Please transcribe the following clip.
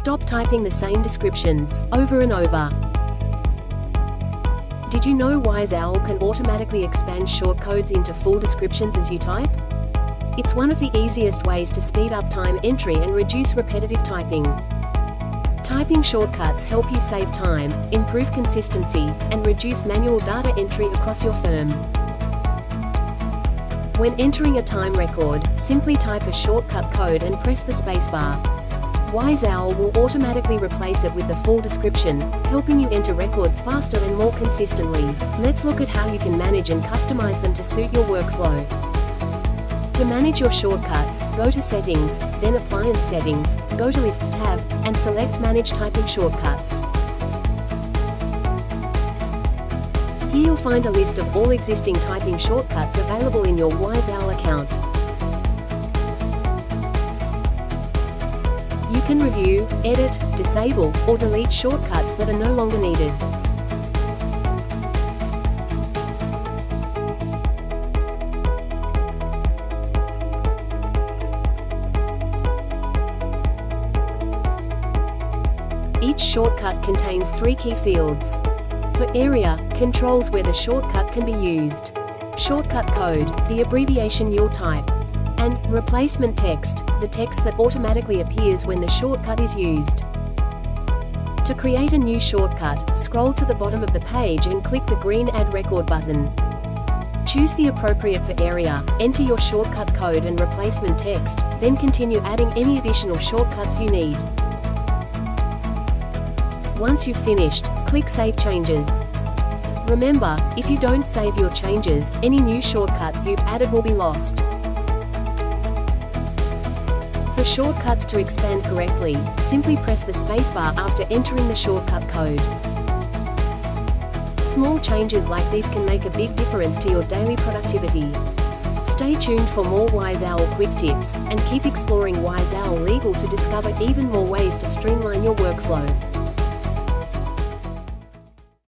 Stop typing the same descriptions over and over. Did you know Wise Owl can automatically expand shortcodes into full descriptions as you type? It's one of the easiest ways to speed up time entry and reduce repetitive typing. Typing shortcuts help you save time, improve consistency, and reduce manual data entry across your firm. When entering a time record, simply type a shortcut code and press the spacebar. Wise Owl will automatically replace it with the full description, helping you enter records faster and more consistently. Let's look at how you can manage and customize them to suit your workflow. To manage your shortcuts, go to Settings, then Appliance Settings, go to Lists tab, and select Manage Typing Shortcuts. Here you'll find a list of all existing typing shortcuts available in your Wise Owl account. You can review, edit, disable, or delete shortcuts that are no longer needed. Each shortcut contains 3 key fields. For area, controls where the shortcut can be used. Shortcut code, the abbreviation you'll type. And replacement text, the text that automatically appears when the shortcut is used. To create a new shortcut, scroll to the bottom of the page and click the green Add Record button. Choose the appropriate for area, enter your shortcut code and replacement text, then continue adding any additional shortcuts you need. Once you've finished, click Save Changes. Remember, if you don't save your changes, any new shortcuts you've added will be lost. For shortcuts to expand correctly, simply press the spacebar after entering the shortcut code. Small changes like these can make a big difference to your daily productivity. Stay tuned for more Wise Owl quick tips, and keep exploring Wise Owl Legal to discover even more ways to streamline your workflow.